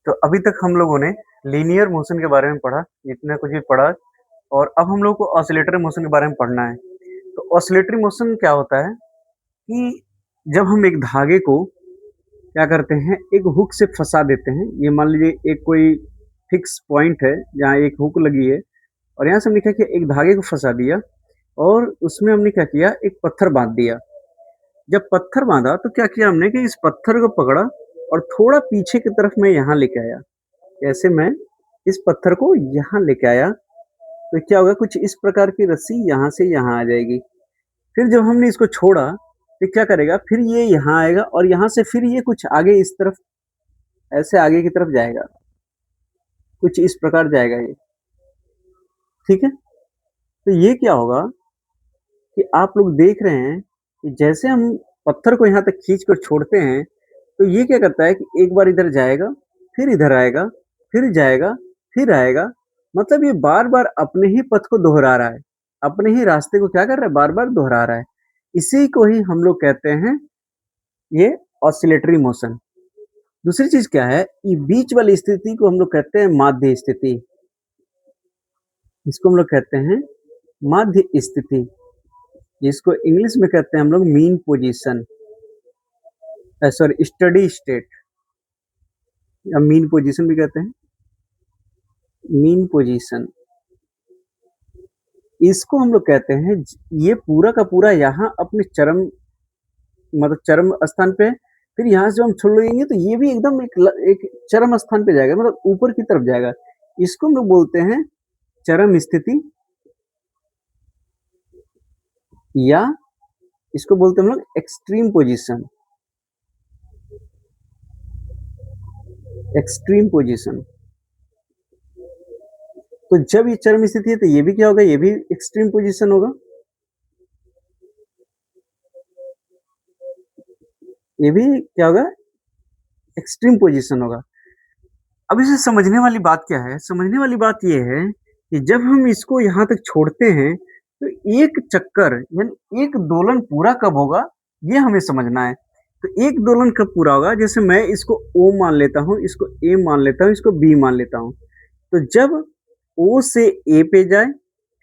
तो अभी तक हम लोगों ने लीनियर मोशन के बारे में पढ़ा, जितना कुछ भी पढ़ा और अब हम लोग को ऑसिलेटरी मोशन के बारे में पढ़ना है। तो ऑसिलेटरी मोशन क्या होता है कि जब हम एक धागे को क्या करते हैं, एक हुक से फँसा देते हैं। ये मान लीजिए एक कोई फिक्स पॉइंट है, जहाँ एक हुक लगी है और यहाँ से हमने क्या किया, एक धागे को फँसा दिया और उसमें हमने क्या किया, एक पत्थर बाँध दिया। जब पत्थर बाँधा तो क्या किया हमने कि इस पत्थर को पकड़ा और थोड़ा पीछे की तरफ मैं यहाँ लेके आया। ऐसे मैं इस पत्थर को यहाँ लेके आया, तो क्या होगा, कुछ इस प्रकार की रस्सी यहाँ से यहाँ आ जाएगी। फिर जब हमने इसको छोड़ा, तो क्या करेगा, फिर ये यहाँ आएगा और यहाँ से फिर ये कुछ आगे इस तरफ, ऐसे आगे की तरफ जाएगा, कुछ इस प्रकार जाएगा ये, ठीक है। तो ये क्या होगा कि आप लोग देख रहे हैं कि जैसे हम पत्थर को यहाँ तक खींच कर छोड़ते हैं, तो ये क्या करता है कि एक बार इधर जाएगा, फिर इधर आएगा, फिर जाएगा, फिर आएगा। मतलब ये बार-बार अपने ही पथ को दोहरा रहा है, अपने ही रास्ते को क्या कर रहा है, बार-बार दोहरा रहा है। इसी को ही हम लोग कहते हैं ये ऑसिलेटरी मोशन। दूसरी चीज़ क्या है, ये बीच वाली स्थिति को हम लोग कहते हैं माध्य स्थिति। इसको हम लोग कहते हैं माध्य स्थिति, जिसको इंग्लिश में कहते हैं हम लोग mean position, sorry steady state, या मीन पोजीशन भी कहते हैं, मीन पोजीशन। इसको हम लोग कहते हैं, ये पूरा का पूरा यहाँ अपने चरम, मतलब चरम स्थान पे है। फिर यहाँ से हम छोड़ लेंगे तो ये भी एकदम एक चरम स्थान पे जाएगा, मतलब ऊपर की तरफ जाएगा। इसको हम लोग बोलते हैं चरम स्थिति, या इसको बोलते हैं हम लोग एक्सट्रीम पोजीशन। Extreme position. तो जब ये चरम स्थिति है तो ये भी क्या होगा, ये भी एक्सट्रीम पोजीशन होगा, ये भी क्या होगा, एक्सट्रीम पोजीशन होगा। अब इसे समझने वाली बात क्या है, समझने वाली बात ये है कि जब हम इसको यहाँ तक छोड़ते हैं तो एक चक्कर यानी एक दोलन पूरा कब होगा, ये हमें समझना है। तो एक दोलन कब पूरा होगा, जैसे मैं इसको O मान लेता हूँ, इसको A मान लेता हूँ, इसको B मान लेता हूँ। तो जब O से A पे जाए,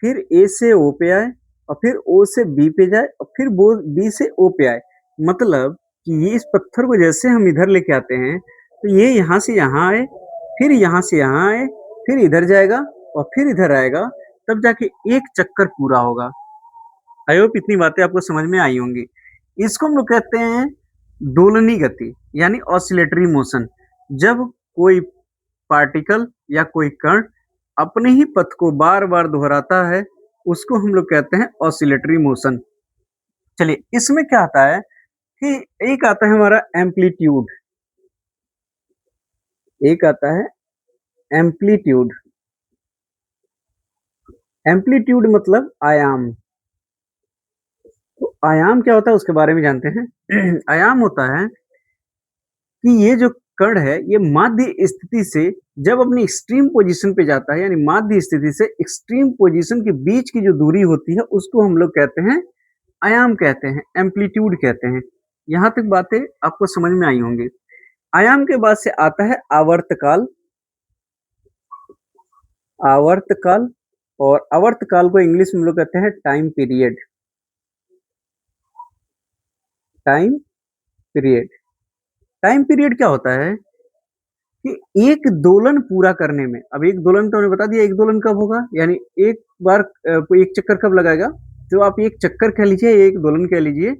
फिर A से O पे आए और फिर O से B पे जाए और फिर B से O पे आए, मतलब कि ये इस पत्थर को जैसे हम इधर लेके आते हैं तो ये यहाँ से यहाँ आए, फिर यहाँ से यहाँ आए, फिर इधर जाएगा और फिर इधर आएगा, तब जाके एक चक्कर पूरा होगा। आई होप इतनी बातें आपको समझ में आई होंगी। इसको हम लोग कहते हैं दोलनी गति, यानी ऑसिलेटरी मोशन। जब कोई पार्टिकल या कोई कण अपने ही पथ को बार-बार दोहराता है, उसको हम लोग कहते हैं ऑसिलेटरी मोशन। चलिए, इसमें क्या आता है कि एक आता है हमारा एम्पलीट्यूड, एक आता है एम्पलीट्यूड। एम्पलीट्यूड मतलब आयाम। तो आयाम क्या होता है उसके बारे में जानते हैं। आयाम होता है कि ये जो कण है, ये माध्य स्थिति से जब अपनी एक्सट्रीम पोजीशन पे जाता है, यानी माध्य स्थिति से एक्सट्रीम पोजीशन के बीच की जो दूरी होती है, उसको हम लोग कहते हैं आयाम, कहते हैं एम्पलीट्यूड कहते हैं। यहाँ तक बातें आपको समझ में आई होंगी। आयाम के बाद से आता है आवर्तकाल। आवर्तकाल, और आवर्तकाल को इंग्लिश में लोग कहते हैं time period. Time period, time period क्या होता है कि एक दोलन पूरा करने में, अब एक दोलन तो हमने बता दिया, एक दोलन कब होगा, यानी एक बार एक चक्कर कब लगाएगा, तो आप एक चक्कर कह लीजिए, एक दोलन कह लीजिए।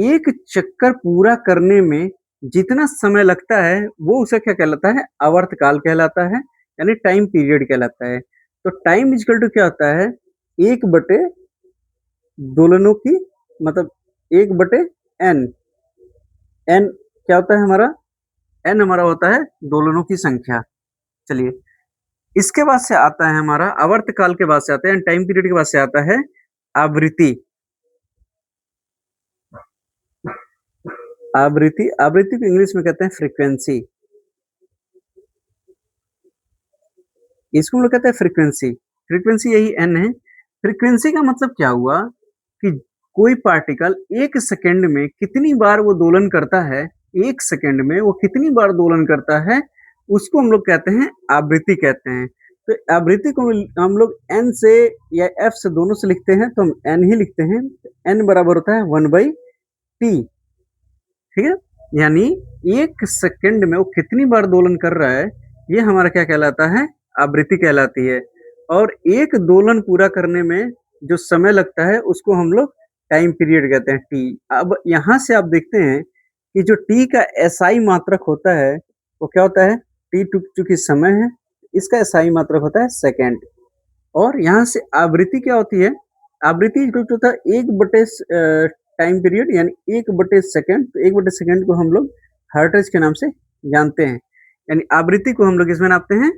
एक चक्कर पूरा करने में जितना समय लगता है वो उसे क्या कहलाता है, आवर्तकाल कहलाता है, यानी टाइम पीरियड कहलाता है। तो टाइम इक्वल टू क्या होता है, 1/, दोलनों की, मतलब 1/n। n क्या होता है हमारा, n हमारा होता है दोलनों की संख्या। चलिए, इसके बाद से आता है हमारा आवर्तकाल के बाद से आता है, टाइम पीरियड के बाद से आता है आवृत्ति। आवृत्ति, आवृत्ति को इंग्लिश में कहते हैं फ्रीक्वेंसी। इसको हम लोग कहते हैं फ्रीक्वेंसी। फ्रीक्वेंसी यही n है। फ्रीक्वेंसी का मतलब क्या हुआ कि कोई पार्टिकल 1 सेकंड में कितनी बार वो दोलन करता है, 1 सेकंड में वो कितनी बार दोलन करता है, उसको हम लोग कहते हैं आवृत्ति कहते हैं। तो आवृत्ति को हम लोग n से या f से दोनों से लिखते हैं, तो हम n ही लिखते हैं। n बराबर होता है 1/t, ठीक है? यानी 1 सेकंड में वो कितनी बार दोलन कर रहा है, ये हमारा क्या कहलाता है? आवृत्ति कहलाती है। और एक दोलन पूरा करने में जो समय लगता है, उसको हम लोग टाइम पीरियड कहते हैं, t। अब यहाँ से आप देखते हैं कि जो t का SI मात्रक होता है, वो क्या होता है? t चूँकि समय है, इसका SI मात्रक होता है सेकंड। और यहाँ से आवृत्ति क्या होती है? आवृत्ति इक्वल टू होता है 1/, टाइम पीरियड, यानी 1/सेकंड। तो 1/सेकंड को हम लोग हर्ट्ज के नाम से जानते हैं, यानी आवृत्ति को हम लोग इसमें नापते हैं,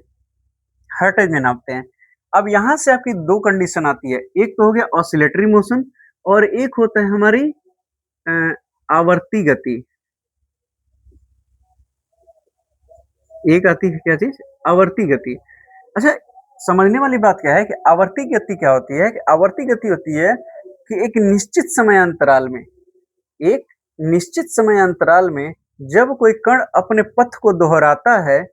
हर्ट्ज में नापते हैं। अब यहाँ से आपकी 2 कंडीशन आती है, एक तो हो गया ऑसिलेटरी मोशन और एक होता है हमारी आवर्ती गति। एक आती है क्या चीज? आवर्ती गति। अच्छा, समझने वाली बात क्या है कि आवर्ती गति क्या होती है? कि आवर्ती गति होती है कि एक निश्चित समयांतराल में, एक निश्चित समयांतराल में जब कोई कण अपने पथ को दोहराता है,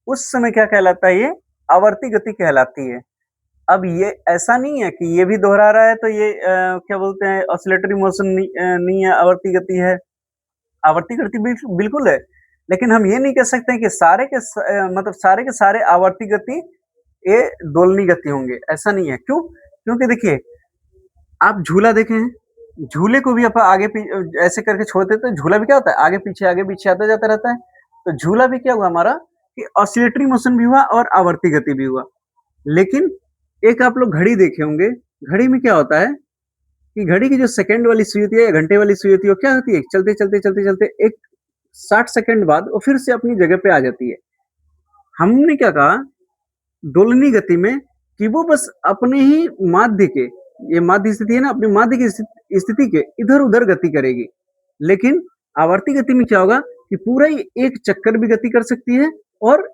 उस समय क्या कहलाता है? ये आवर्ती गति कहलाती है। अब ये ऐसा नहीं है कि ये भी दोहरा रहा है तो ये क्या बोलते हैं, ऑसिलेटरी मोशन नहीं है, आवर्ती गति है। आवर्ती गति बिल्कुल है, लेकिन हम ये नहीं कह सकते कि सारे के मतलब सारे के सारे आवर्ती गति ये दोलनी गति होंगे, ऐसा नहीं है। क्यों? क्योंकि देखिए, आप झूला देखे हैं, झूले को भी आप आगे ऐसे करके छोड़ देते हैं, झूला भी क्या होता है? आगे पीछे आता जाता रहता है। तो झूला भी क्या हुआ हमारा कि ऑसिलेटरी मोशन भी हुआ और आवर्ती गति भी हुआ। लेकिन एक आप लोग घड़ी देखे होंगे, घड़ी में क्या होता है कि घड़ी की जो सेकंड वाली सुई होती है या घंटे वाली सुई होती है, वो क्या होती है? चलते एक 60 सेकंड बाद वो फिर से अपनी जगह पे आ जाती है। हमने क्या कहा दोलनी गति में कि वो बस अपने ही माध्य के, ये माध्य स्थिति है ना, अपनी माध्य की स्थिति के इधर-उधर गति करेगी। लेकिन आवर्ती गति में क्या होगा कि पूरा ही एक चक्कर भी गति कर सकती है और